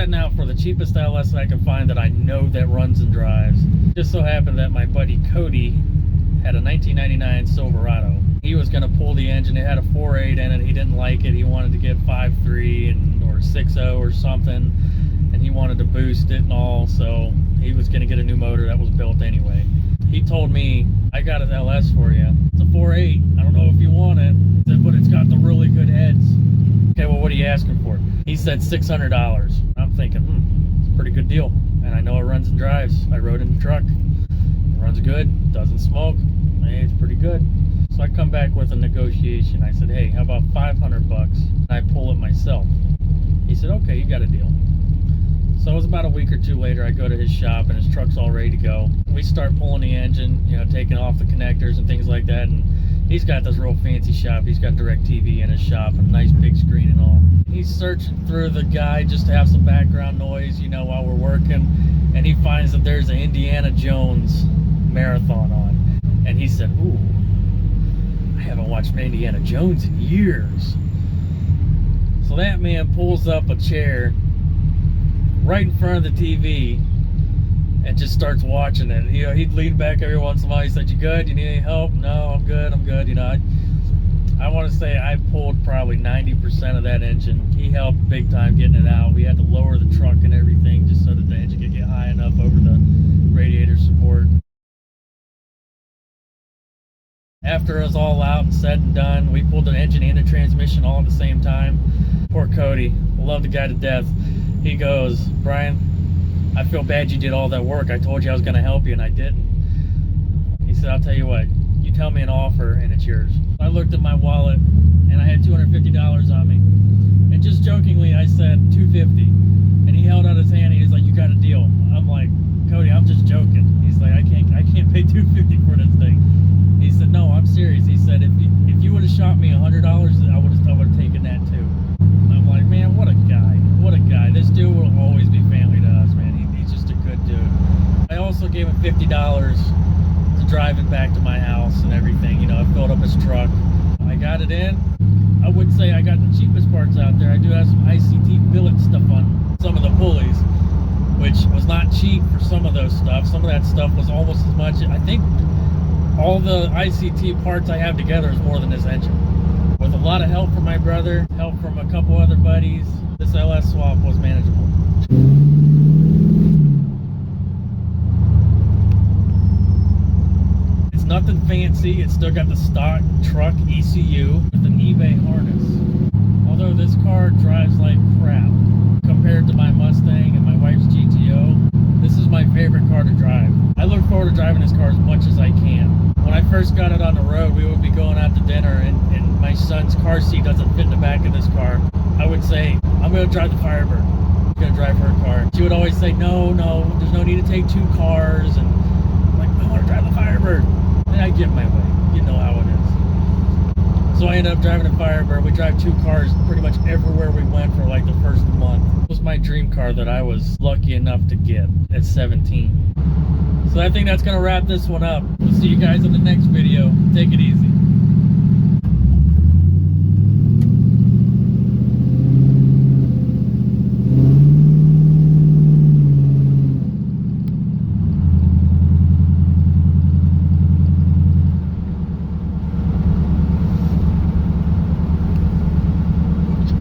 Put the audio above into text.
setting out for the cheapest LS that I can find that I know that runs and drives. Just so happened that my buddy Cody had a 1999 Silverado. He was going to pull the engine. It had a 4.8 in it. He didn't like it. He wanted to get 5.3 and or 6.0 or something, and he wanted to boost it and all, so he was going to get a new motor that was built anyway. He told me, I got an LS for you. It's a 4.8. I don't know if you want it, but it's got the really good heads. Okay, well, what are you asking for? He said $600. I'm thinking, it's a pretty good deal. And I know it runs and drives. I rode in the truck. It runs good, doesn't smoke. Hey, it's pretty good. So I come back with a negotiation. I said, hey, how about $500? I pull it myself. He said, okay, you got a deal. So it was about a week or two later, I go to his shop and his truck's all ready to go. We start pulling the engine, you know, taking off the connectors and things like that. And he's got this real fancy shop. He's got DirecTV in his shop, a nice big screen and all. He's searching through the guide just to have some background noise, you know, while we're working. And he finds that there's an Indiana Jones marathon on. And he said, ooh, I haven't watched Indiana Jones in years. So that man pulls up a chair right in front of the TV and just starts watching it. You know, he'd lean back every once in a while. He said, you good? You need any help? No, I'm good. You know, I want to say I pulled probably 90% of that engine. He helped big time getting it out. We had to lower the truck and everything just so that the engine could get high enough over the radiator support. After it was all out and said and done, we pulled the engine and the transmission all at the same time. Poor Cody, I love the guy to death. He goes, Brian, I feel bad you did all that work. I told you I was going to help you and I didn't. He said, I'll tell you what, you tell me an offer and it's yours. I looked at my wallet and I had $250 on me. And just jokingly, I said $250. And he held out his hand and he was like, you got a deal. I'm like, Cody, I'm just joking. He's like, I can't pay $250 for this thing. He said, no, I'm serious. He said, if you would have shot me $100, I would have taken that too. I'm like, man, what a guy. What a guy. This dude will always be family to us, man. He's just a good dude. I also gave him $50 to drive it back to my house and everything. You know, I filled up his truck. I got it in. I wouldn't say I got the cheapest parts out there. I do have some ICT billet stuff on some of the pulleys, which was not cheap for some of those stuff. Some of that stuff was almost as much. I think all the ICT parts I have together is more than this engine. With a lot of help from my brother, help from a couple other buddies, this LS swap was manageable. It's nothing fancy. It's still got the stock truck ECU with an eBay harness. Although this car drives like crap compared to my Mustang and my wife's GTO, this is my favorite car to drive. I look forward to driving this car as much as I can. When I first got it on the road, we would be going out to dinner and my son's car seat doesn't fit in the back of this car. I would say, I'm going to drive the Firebird. I'm going to drive her car. She would always say, no, there's no need to take two cars. And I'm like, I want to drive the Firebird. And I get my way. You know how it is. So I ended up driving a Firebird. We drive two cars pretty much everywhere we went for like the first month. It was my dream car that I was lucky enough to get at 17. So I think that's going to wrap this one up. We'll see you guys in the next